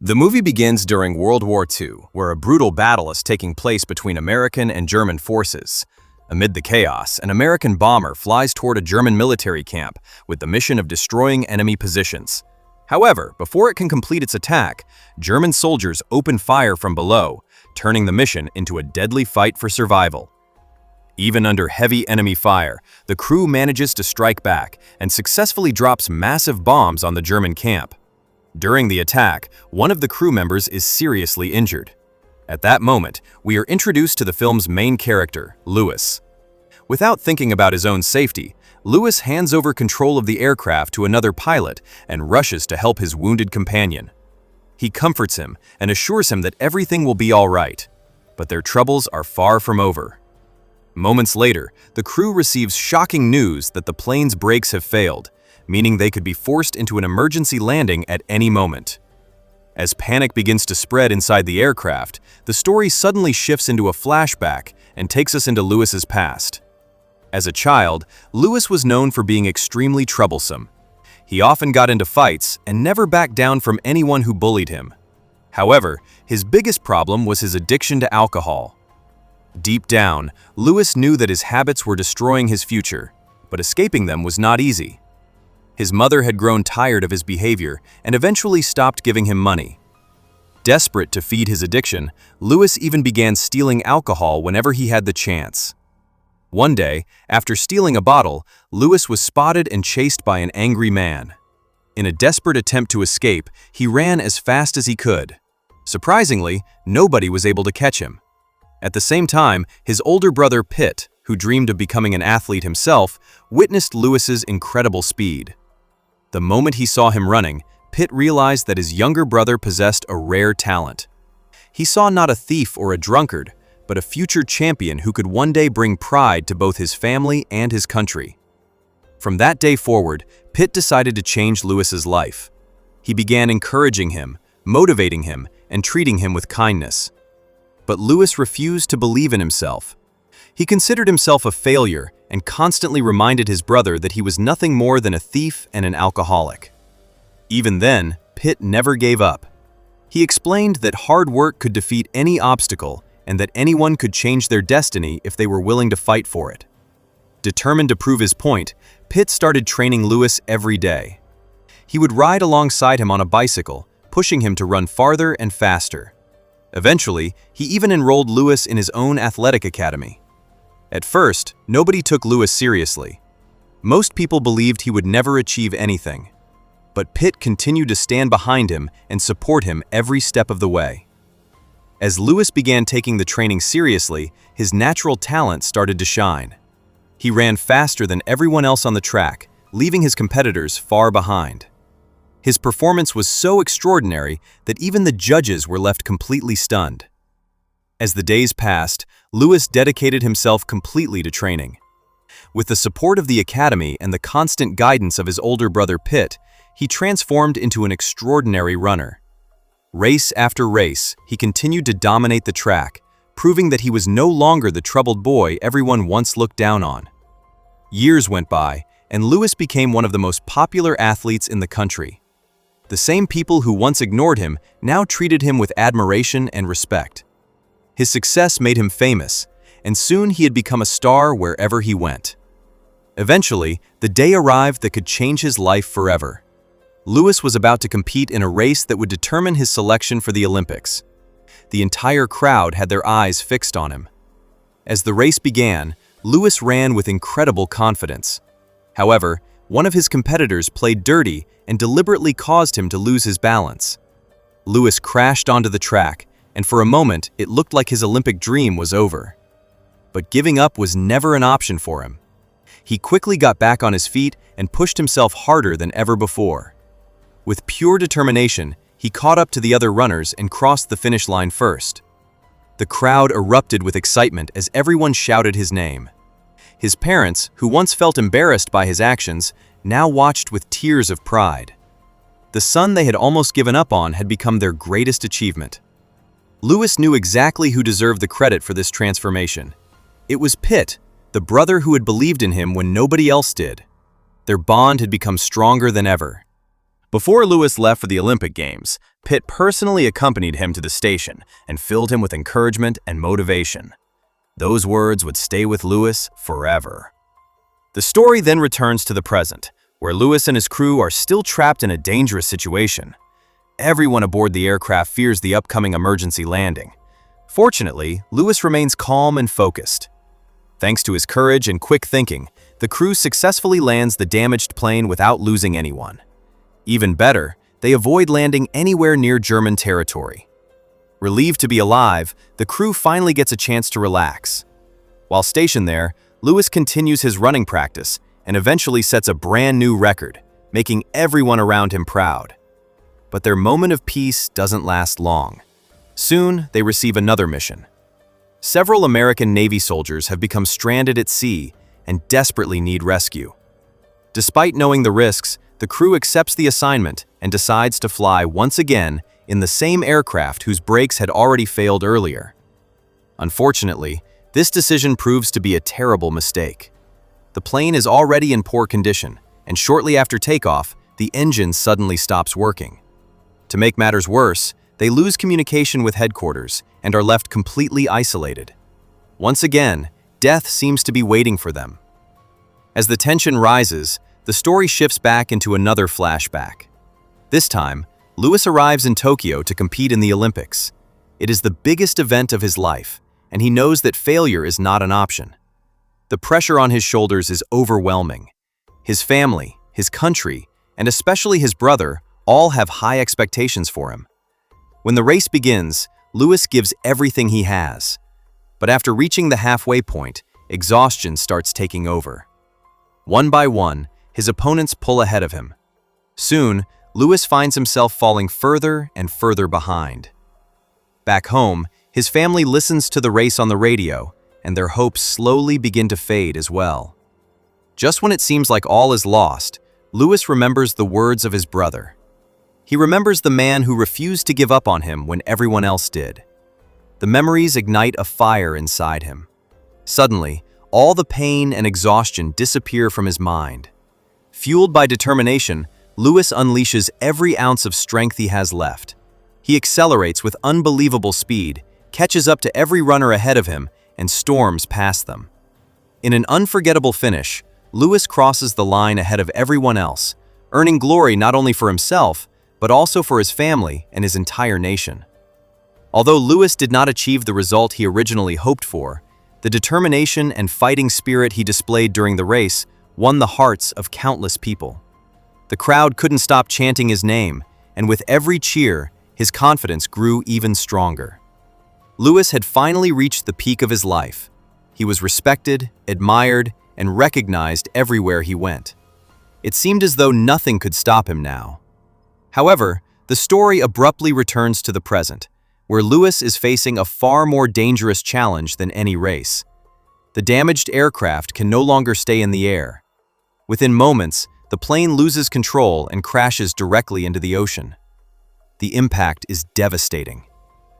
The movie begins during World War II, where a brutal battle is taking place between American and German forces. Amid the chaos, an American bomber flies toward a German military camp with the mission of destroying enemy positions. However, before it can complete its attack, German soldiers open fire from below, turning the mission into a deadly fight for survival. Even under heavy enemy fire, the crew manages to strike back and successfully drops massive bombs on the German camp. During the attack, one of the crew members is seriously injured. At that moment, we are introduced to the film's main character, Lewis. Without thinking about his own safety, Lewis hands over control of the aircraft to another pilot and rushes to help his wounded companion. He comforts him and assures him that everything will be all right, but their troubles are far from over. Moments later, the crew receives shocking news that the plane's brakes have failed, meaning they could be forced into an emergency landing at any moment. As panic begins to spread inside the aircraft, the story suddenly shifts into a flashback and takes us into Lewis's past. As a child, Lewis was known for being extremely troublesome. He often got into fights and never backed down from anyone who bullied him. However, his biggest problem was his addiction to alcohol. Deep down, Lewis knew that his habits were destroying his future, but escaping them was not easy. His mother had grown tired of his behavior and eventually stopped giving him money. Desperate to feed his addiction, Lewis even began stealing alcohol whenever he had the chance. One day, after stealing a bottle, Lewis was spotted and chased by an angry man. In a desperate attempt to escape, he ran as fast as he could. Surprisingly, nobody was able to catch him. At the same time, his older brother Pitt, who dreamed of becoming an athlete himself, witnessed Lewis's incredible speed. The moment he saw him running, Pitt realized that his younger brother possessed a rare talent. He saw not a thief or a drunkard, but a future champion who could one day bring pride to both his family and his country. From that day forward, Pitt decided to change Lewis's life. He began encouraging him, motivating him, and treating him with kindness. But Lewis refused to believe in himself. He considered himself a failure and constantly reminded his brother that he was nothing more than a thief and an alcoholic. Even then, Pitt never gave up. He explained that hard work could defeat any obstacle and that anyone could change their destiny if they were willing to fight for it. Determined to prove his point, Pitt started training Lewis every day. He would ride alongside him on a bicycle, pushing him to run farther and faster. Eventually, he even enrolled Lewis in his own athletic academy. At first, nobody took Lewis seriously. Most people believed he would never achieve anything. But Pitt continued to stand behind him and support him every step of the way. As Lewis began taking the training seriously, his natural talent started to shine. He ran faster than everyone else on the track, leaving his competitors far behind. His performance was so extraordinary that even the judges were left completely stunned. As the days passed, Lewis dedicated himself completely to training. With the support of the academy and the constant guidance of his older brother Pitt, he transformed into an extraordinary runner. Race after race, he continued to dominate the track, proving that he was no longer the troubled boy everyone once looked down on. Years went by, and Lewis became one of the most popular athletes in the country. The same people who once ignored him now treated him with admiration and respect. His success made him famous, and soon he had become a star wherever he went. Eventually, the day arrived that could change his life forever. Lewis was about to compete in a race that would determine his selection for the Olympics. The entire crowd had their eyes fixed on him. As the race began, Lewis ran with incredible confidence. However, one of his competitors played dirty and deliberately caused him to lose his balance. Lewis crashed onto the track, and for a moment it looked like his Olympic dream was over. But giving up was never an option for him. He quickly got back on his feet and pushed himself harder than ever before. With pure determination, he caught up to the other runners and crossed the finish line first. The crowd erupted with excitement as everyone shouted his name. His parents, who once felt embarrassed by his actions, now watched with tears of pride. The son they had almost given up on had become their greatest achievement. Lewis knew exactly who deserved the credit for this transformation. It was Pitt, the brother who had believed in him when nobody else did. Their bond had become stronger than ever. Before Lewis left for the Olympic Games, Pitt personally accompanied him to the station and filled him with encouragement and motivation. Those words would stay with Lewis forever. The story then returns to the present, where Lewis and his crew are still trapped in a dangerous situation. Everyone aboard the aircraft fears the upcoming emergency landing. Fortunately, Lewis remains calm and focused. Thanks to his courage and quick thinking, the crew successfully lands the damaged plane without losing anyone. Even better, they avoid landing anywhere near German territory. Relieved to be alive, the crew finally gets a chance to relax. While stationed there, Lewis continues his running practice and eventually sets a brand new record, making everyone around him proud. But their moment of peace doesn't last long. Soon, they receive another mission. Several American Navy soldiers have become stranded at sea and desperately need rescue. Despite knowing the risks, the crew accepts the assignment and decides to fly once again in the same aircraft whose brakes had already failed earlier. Unfortunately, this decision proves to be a terrible mistake. The plane is already in poor condition, and shortly after takeoff, the engine suddenly stops working. To make matters worse, they lose communication with headquarters and are left completely isolated. Once again, death seems to be waiting for them. As the tension rises, the story shifts back into another flashback. This time, Lewis arrives in Tokyo to compete in the Olympics. It is the biggest event of his life, and he knows that failure is not an option. The pressure on his shoulders is overwhelming. His family, his country, and especially his brother all have high expectations for him. When the race begins, Lewis gives everything he has. But after reaching the halfway point, exhaustion starts taking over. One by one, his opponents pull ahead of him. Soon, Lewis finds himself falling further and further behind. Back home, his family listens to the race on the radio, and their hopes slowly begin to fade as well. Just when it seems like all is lost, Lewis remembers the words of his brother. He remembers the man who refused to give up on him when everyone else did. The memories ignite a fire inside him. Suddenly, all the pain and exhaustion disappear from his mind. Fueled by determination, Lewis unleashes every ounce of strength he has left. He accelerates with unbelievable speed, catches up to every runner ahead of him, and storms past them. In an unforgettable finish, Lewis crosses the line ahead of everyone else, earning glory not only for himself, but also for his family and his entire nation. Although Lewis did not achieve the result he originally hoped for, the determination and fighting spirit he displayed during the race won the hearts of countless people. The crowd couldn't stop chanting his name, and with every cheer, his confidence grew even stronger. Lewis had finally reached the peak of his life. He was respected, admired, and recognized everywhere he went. It seemed as though nothing could stop him now. However, the story abruptly returns to the present, where Lewis is facing a far more dangerous challenge than any race. The damaged aircraft can no longer stay in the air. Within moments, the plane loses control and crashes directly into the ocean. The impact is devastating.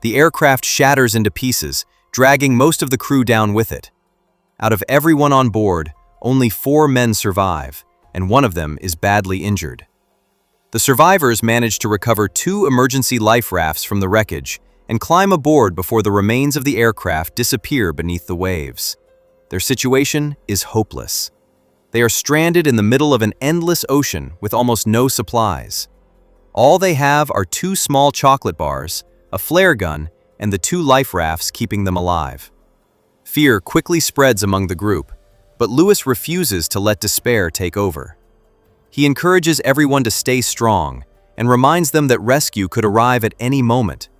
The aircraft shatters into pieces, dragging most of the crew down with it. Out of everyone on board, only 4 men survive, and one of them is badly injured. The survivors manage to recover 2 emergency life rafts from the wreckage and climb aboard before the remains of the aircraft disappear beneath the waves. Their situation is hopeless. They are stranded in the middle of an endless ocean with almost no supplies. All they have are 2 small chocolate bars, a flare gun, and the 2 life rafts keeping them alive. Fear quickly spreads among the group, but Lewis refuses to let despair take over. He encourages everyone to stay strong and reminds them that rescue could arrive at any moment.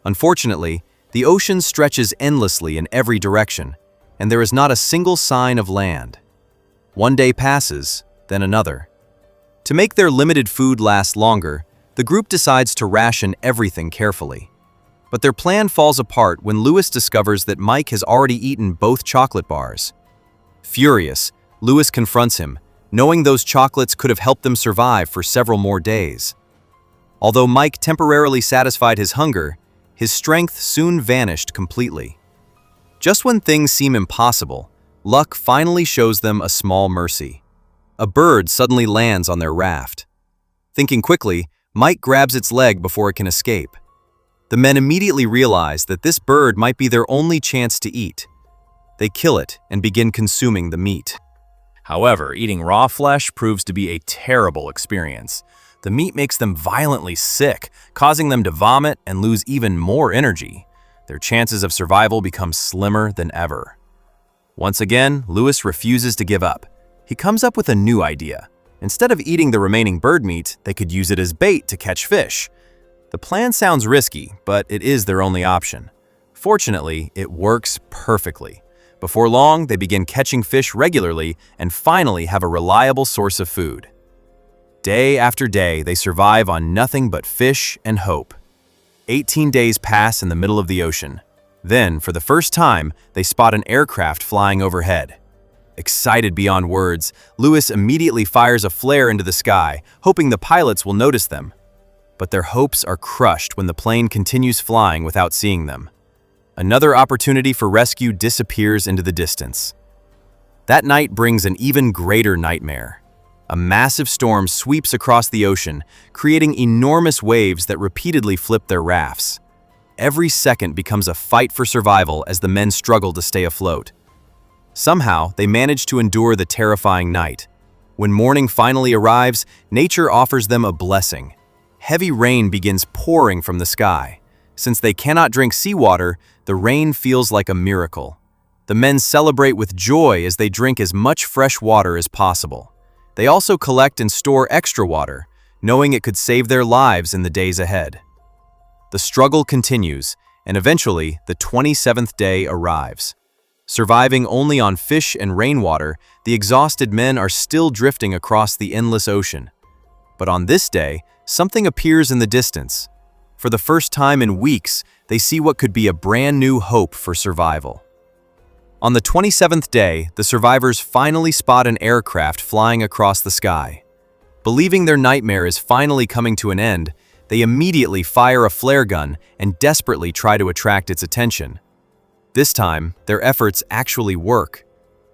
Unfortunately, the ocean stretches endlessly in every direction, and there is not a single sign of land. One day passes, then another. To make their limited food last longer, the group decides to ration everything carefully. But their plan falls apart when Lewis discovers that Mike has already eaten both chocolate bars. Furious, Lewis confronts him, knowing those chocolates could have helped them survive for several more days. Although Mike temporarily satisfied his hunger, his strength soon vanished completely. Just when things seem impossible, luck finally shows them a small mercy. A bird suddenly lands on their raft. Thinking quickly, Mike grabs its leg before it can escape. The men immediately realize that this bird might be their only chance to eat. They kill it and begin consuming the meat. However, eating raw flesh proves to be a terrible experience. The meat makes them violently sick, causing them to vomit and lose even more energy. Their chances of survival become slimmer than ever. Once again, Lewis refuses to give up. He comes up with a new idea. Instead of eating the remaining bird meat, they could use it as bait to catch fish. The plan sounds risky, but it is their only option. Fortunately, it works perfectly. Before long, they begin catching fish regularly and finally have a reliable source of food. Day after day, they survive on nothing but fish and hope. 18 days pass in the middle of the ocean. Then, for the first time, they spot an aircraft flying overhead. Excited beyond words, Lewis immediately fires a flare into the sky, hoping the pilots will notice them. But their hopes are crushed when the plane continues flying without seeing them. Another opportunity for rescue disappears into the distance. That night brings an even greater nightmare. A massive storm sweeps across the ocean, creating enormous waves that repeatedly flip their rafts. Every second becomes a fight for survival as the men struggle to stay afloat. Somehow, they manage to endure the terrifying night. When morning finally arrives, nature offers them a blessing. Heavy rain begins pouring from the sky. Since they cannot drink seawater, the rain feels like a miracle. The men celebrate with joy as they drink as much fresh water as possible. They also collect and store extra water, knowing it could save their lives in the days ahead. The struggle continues, and eventually, the 27th day arrives. Surviving only on fish and rainwater, the exhausted men are still drifting across the endless ocean. But on this day, something appears in the distance. For the first time in weeks, they see what could be a brand new hope for survival. On the 27th day, the survivors finally spot an aircraft flying across the sky. Believing their nightmare is finally coming to an end, they immediately fire a flare gun and desperately try to attract its attention. This time, their efforts actually work.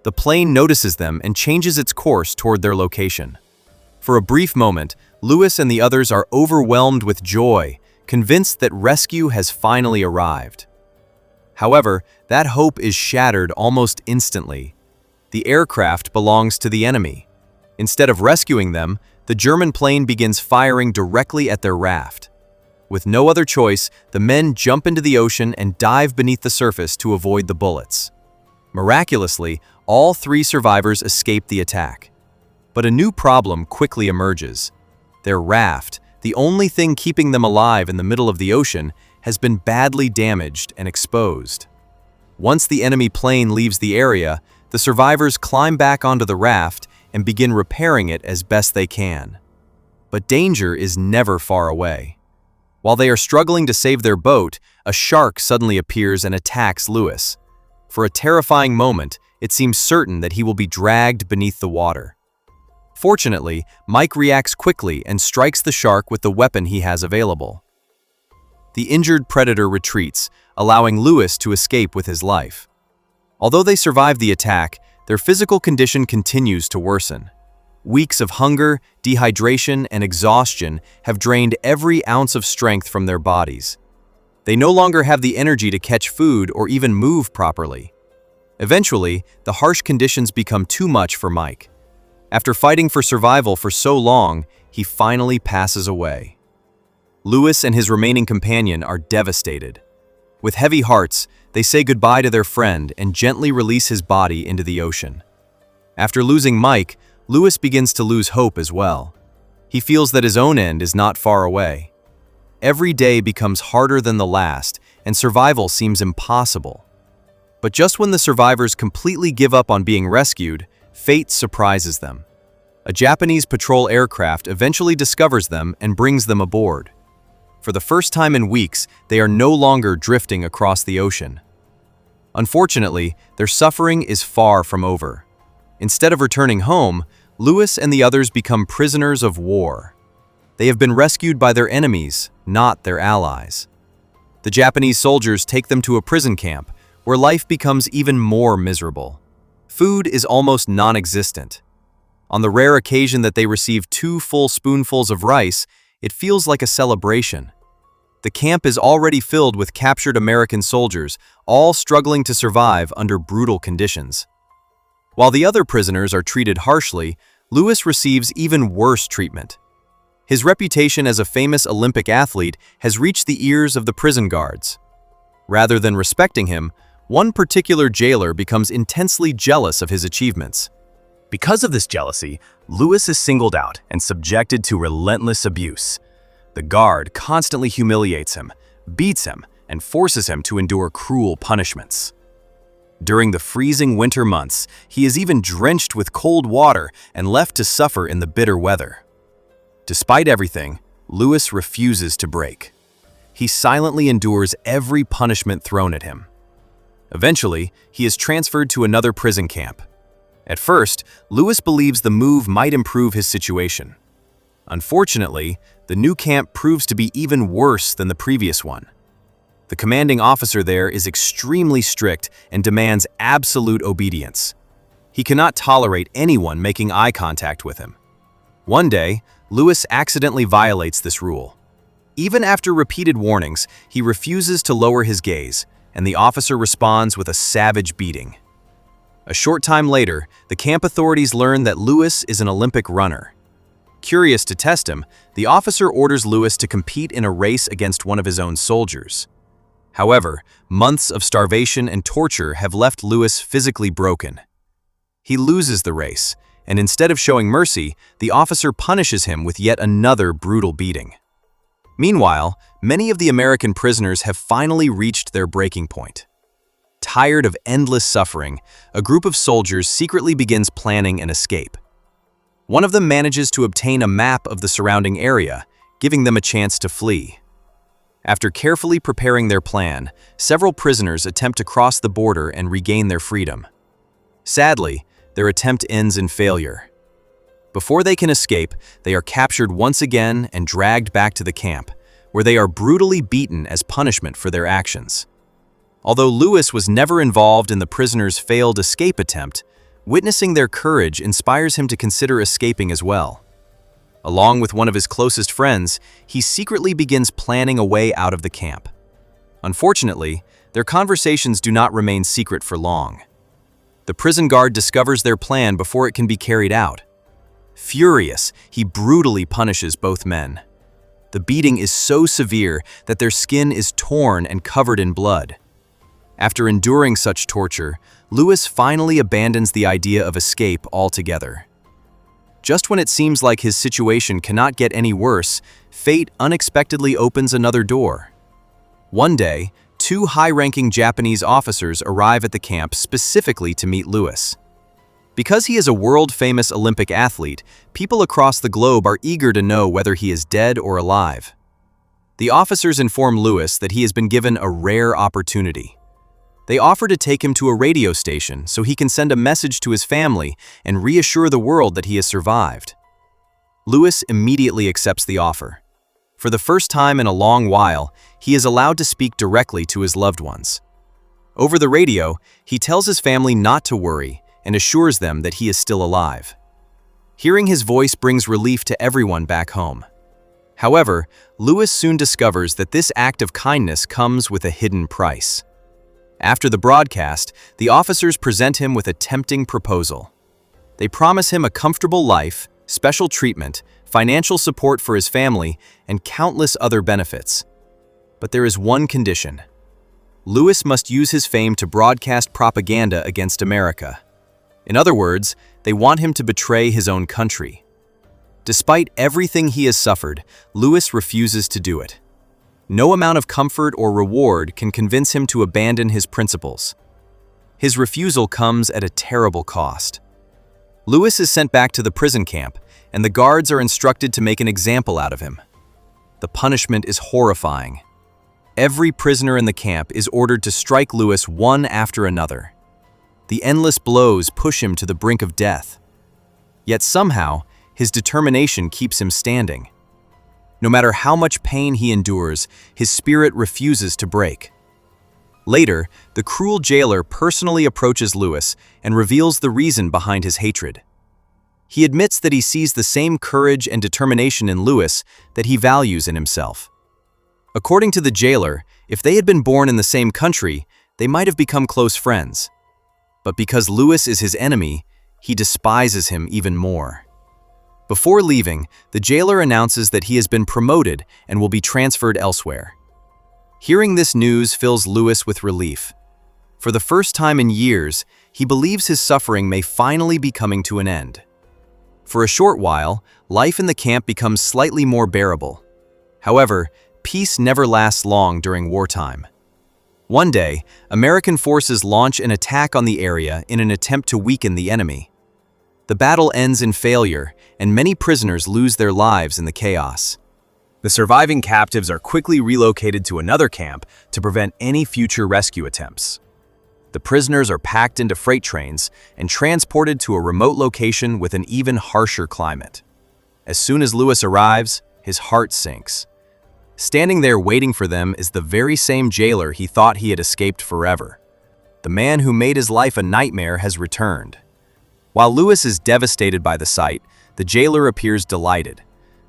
The plane notices them and changes its course toward their location. For a brief moment, Lewis and the others are overwhelmed with joy, convinced that rescue has finally arrived. However, that hope is shattered almost instantly. The aircraft belongs to the enemy. Instead of rescuing them, the German plane begins firing directly at their raft. With no other choice, the men jump into the ocean and dive beneath the surface to avoid the bullets. Miraculously, all 3 survivors escape the attack. But a new problem quickly emerges. Their raft, the only thing keeping them alive in the middle of the ocean, has been badly damaged and exposed. Once the enemy plane leaves the area, the survivors climb back onto the raft and begin repairing it as best they can. But danger is never far away. While they are struggling to save their boat, a shark suddenly appears and attacks Lewis. For a terrifying moment, it seems certain that he will be dragged beneath the water. Fortunately, Mike reacts quickly and strikes the shark with the weapon he has available. The injured predator retreats, allowing Lewis to escape with his life. Although they survive the attack, their physical condition continues to worsen. Weeks of hunger, dehydration, and exhaustion have drained every ounce of strength from their bodies. They no longer have the energy to catch food or even move properly. Eventually, the harsh conditions become too much for Mike. After fighting for survival for so long, he finally passes away. Lewis and his remaining companion are devastated. With heavy hearts, they say goodbye to their friend and gently release his body into the ocean. After losing Mike, Lewis begins to lose hope as well. He feels that his own end is not far away. Every day becomes harder than the last, and survival seems impossible. But just when the survivors completely give up on being rescued, fate surprises them. A Japanese patrol aircraft eventually discovers them and brings them aboard. For the first time in weeks, they are no longer drifting across the ocean. Unfortunately, their suffering is far from over. Instead of returning home, Lewis and the others become prisoners of war. They have been rescued by their enemies, not their allies. The Japanese soldiers take them to a prison camp, where life becomes even more miserable. Food is almost non-existent. On the rare occasion that they receive 2 full spoonfuls of rice, it feels like a celebration. The camp is already filled with captured American soldiers, all struggling to survive under brutal conditions. While the other prisoners are treated harshly, Lewis receives even worse treatment. His reputation as a famous Olympic athlete has reached the ears of the prison guards. Rather than respecting him, one particular jailer becomes intensely jealous of his achievements. Because of this jealousy, Lewis is singled out and subjected to relentless abuse. The guard constantly humiliates him, beats him, and forces him to endure cruel punishments. During the freezing winter months, he is even drenched with cold water and left to suffer in the bitter weather. Despite everything, Lewis refuses to break. He silently endures every punishment thrown at him. Eventually, he is transferred to another prison camp. At first, Lewis believes the move might improve his situation. Unfortunately, the new camp proves to be even worse than the previous one. The commanding officer there is extremely strict and demands absolute obedience. He cannot tolerate anyone making eye contact with him. One day, Lewis accidentally violates this rule. Even after repeated warnings, he refuses to lower his gaze, and the officer responds with a savage beating. A short time later, the camp authorities learn that Lewis is an Olympic runner. Curious to test him, the officer orders Lewis to compete in a race against one of his own soldiers. However, months of starvation and torture have left Lewis physically broken. He loses the race, and instead of showing mercy, the officer punishes him with yet another brutal beating. Meanwhile, many of the American prisoners have finally reached their breaking point. Tired of endless suffering, a group of soldiers secretly begins planning an escape. One of them manages to obtain a map of the surrounding area, giving them a chance to flee. After carefully preparing their plan, several prisoners attempt to cross the border and regain their freedom. Sadly, their attempt ends in failure. Before they can escape, they are captured once again and dragged back to the camp, where they are brutally beaten as punishment for their actions. Although Lewis was never involved in the prisoners' failed escape attempt, witnessing their courage inspires him to consider escaping as well. Along with one of his closest friends, he secretly begins planning a way out of the camp. Unfortunately, their conversations do not remain secret for long. The prison guard discovers their plan before it can be carried out. Furious, he brutally punishes both men. The beating is so severe that their skin is torn and covered in blood. After enduring such torture, Lewis finally abandons the idea of escape altogether. Just when it seems like his situation cannot get any worse, fate unexpectedly opens another door. One day, 2 high-ranking Japanese officers arrive at the camp specifically to meet Lewis. Because he is a world-famous Olympic athlete, people across the globe are eager to know whether he is dead or alive. The officers inform Lewis that he has been given a rare opportunity. They offer to take him to a radio station so he can send a message to his family and reassure the world that he has survived. Lewis immediately accepts the offer. For the first time in a long while, he is allowed to speak directly to his loved ones. Over the radio, he tells his family not to worry and assures them that he is still alive. Hearing his voice brings relief to everyone back home. However, Lewis soon discovers that this act of kindness comes with a hidden price. After the broadcast, the officers present him with a tempting proposal. They promise him a comfortable life, special treatment, financial support for his family, and countless other benefits. But there is one condition. Lewis must use his fame to broadcast propaganda against America. In other words, they want him to betray his own country. Despite everything he has suffered, Lewis refuses to do it. No amount of comfort or reward can convince him to abandon his principles. His refusal comes at a terrible cost. Lewis is sent back to the prison camp, and the guards are instructed to make an example out of him. The punishment is horrifying. Every prisoner in the camp is ordered to strike Lewis one after another. The endless blows push him to the brink of death. Yet somehow, his determination keeps him standing. No matter how much pain he endures, his spirit refuses to break. Later, the cruel jailer personally approaches Lewis and reveals the reason behind his hatred. He admits that he sees the same courage and determination in Lewis that he values in himself. According to the jailer, if they had been born in the same country, they might have become close friends. But because Lewis is his enemy, he despises him even more. Before leaving, the jailer announces that he has been promoted and will be transferred elsewhere. Hearing this news fills Lewis with relief. For the first time in years, he believes his suffering may finally be coming to an end. For a short while, life in the camp becomes slightly more bearable. However, peace never lasts long during wartime. One day, American forces launch an attack on the area in an attempt to weaken the enemy. The battle ends in failure, and many prisoners lose their lives in the chaos. The surviving captives are quickly relocated to another camp to prevent any future rescue attempts. The prisoners are packed into freight trains and transported to a remote location with an even harsher climate. As soon as Lewis arrives, his heart sinks. Standing there waiting for them is the very same jailer he thought he had escaped forever. The man who made his life a nightmare has returned. While Lewis is devastated by the sight, the jailer appears delighted.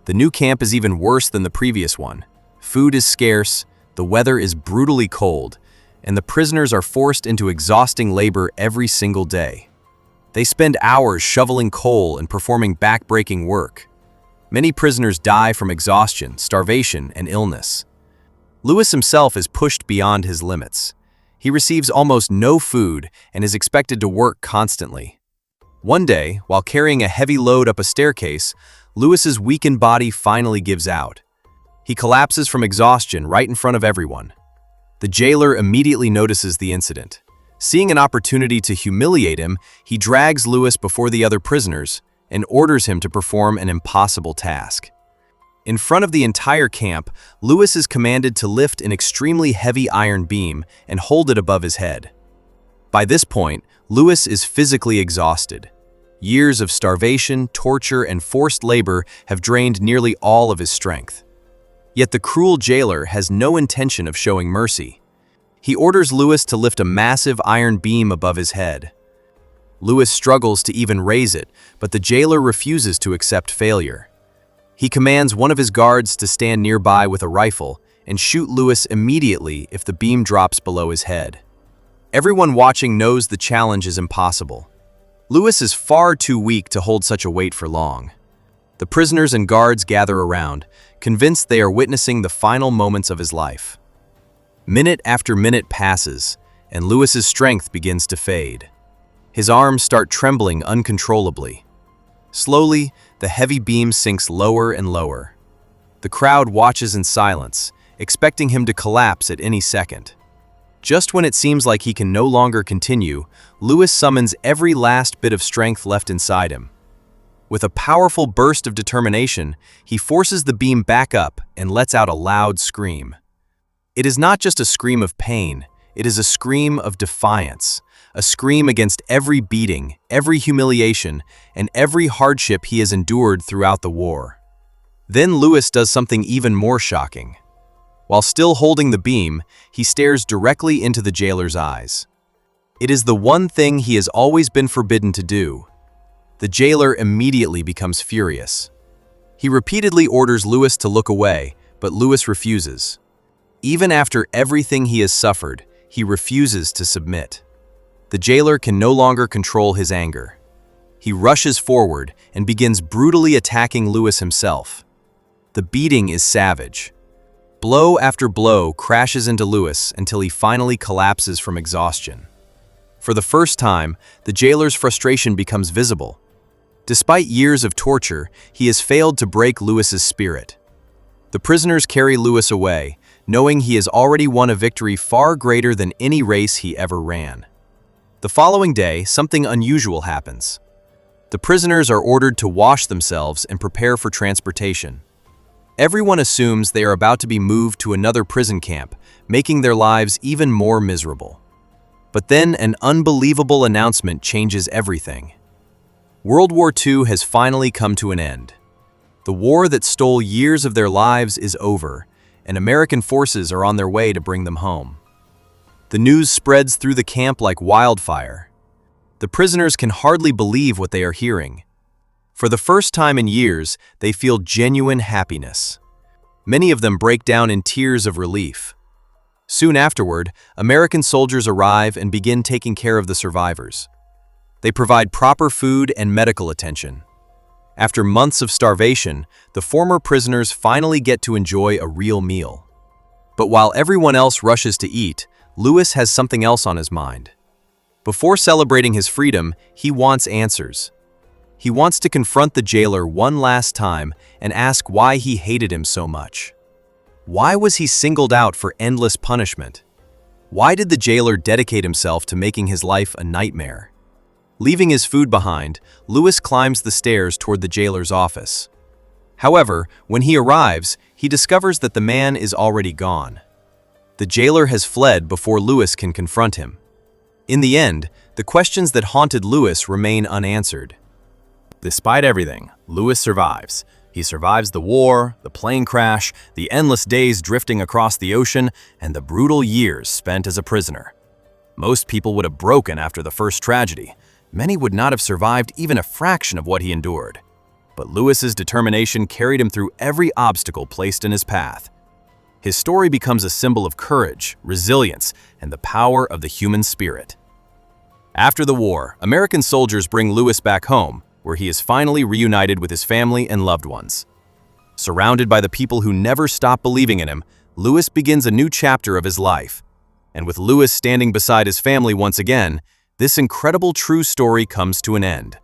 The new camp is even worse than the previous one. Food is scarce, the weather is brutally cold, and the prisoners are forced into exhausting labor every single day. They spend hours shoveling coal and performing back-breaking work. Many prisoners die from exhaustion, starvation, and illness. Lewis himself is pushed beyond his limits. He receives almost no food and is expected to work constantly. One day, while carrying a heavy load up a staircase, Lewis's weakened body finally gives out. He collapses from exhaustion right in front of everyone. The jailer immediately notices the incident. Seeing an opportunity to humiliate him, he drags Lewis before the other prisoners and orders him to perform an impossible task. In front of the entire camp, Lewis is commanded to lift an extremely heavy iron beam and hold it above his head. By this point, Lewis is physically exhausted. Years of starvation, torture, and forced labor have drained nearly all of his strength. Yet the cruel jailer has no intention of showing mercy. He orders Lewis to lift a massive iron beam above his head. Lewis struggles to even raise it, but the jailer refuses to accept failure. He commands one of his guards to stand nearby with a rifle and shoot Lewis immediately if the beam drops below his head. Everyone watching knows the challenge is impossible. Lewis is far too weak to hold such a weight for long. The prisoners and guards gather around, convinced they are witnessing the final moments of his life. Minute after minute passes, and Lewis's strength begins to fade. His arms start trembling uncontrollably. Slowly, the heavy beam sinks lower and lower. The crowd watches in silence, expecting him to collapse at any second. Just when it seems like he can no longer continue, Lewis summons every last bit of strength left inside him. With a powerful burst of determination, he forces the beam back up and lets out a loud scream. It is not just a scream of pain, it is a scream of defiance, a scream against every beating, every humiliation, and every hardship he has endured throughout the war. Then Lewis does something even more shocking. While still holding the beam, he stares directly into the jailer's eyes. It is the one thing he has always been forbidden to do. The jailer immediately becomes furious. He repeatedly orders Lewis to look away, but Lewis refuses. Even after everything he has suffered, he refuses to submit. The jailer can no longer control his anger. He rushes forward and begins brutally attacking Lewis himself. The beating is savage. Blow after blow crashes into Lewis until he finally collapses from exhaustion. For the first time, the jailer's frustration becomes visible. Despite years of torture, he has failed to break Lewis's spirit. The prisoners carry Lewis away, knowing he has already won a victory far greater than any race he ever ran. The following day, something unusual happens. The prisoners are ordered to wash themselves and prepare for transportation. Everyone assumes they are about to be moved to another prison camp, making their lives even more miserable. But then an unbelievable announcement changes everything. World War II has finally come to an end. The war that stole years of their lives is over, and American forces are on their way to bring them home. The news spreads through the camp like wildfire. The prisoners can hardly believe what they are hearing. For the first time in years, they feel genuine happiness. Many of them break down in tears of relief. Soon afterward, American soldiers arrive and begin taking care of the survivors. They provide proper food and medical attention. After months of starvation, the former prisoners finally get to enjoy a real meal. But while everyone else rushes to eat, Lewis has something else on his mind. Before celebrating his freedom, he wants answers. He wants to confront the jailer one last time and ask why he hated him so much. Why was he singled out for endless punishment? Why did the jailer dedicate himself to making his life a nightmare? Leaving his food behind, Lewis climbs the stairs toward the jailer's office. However, when he arrives, he discovers that the man is already gone. The jailer has fled before Lewis can confront him. In the end, the questions that haunted Lewis remain unanswered. Despite everything, Lewis survives. He survives the war, the plane crash, the endless days drifting across the ocean, and the brutal years spent as a prisoner. Most people would have broken after the first tragedy. Many would not have survived even a fraction of what he endured. But Lewis's determination carried him through every obstacle placed in his path. His story becomes a symbol of courage, resilience, and the power of the human spirit. After the war, American soldiers bring Lewis back home, where he is finally reunited with his family and loved ones. Surrounded by the people who never stop believing in him, Lewis begins a new chapter of his life. And with Lewis standing beside his family once again, this incredible true story comes to an end.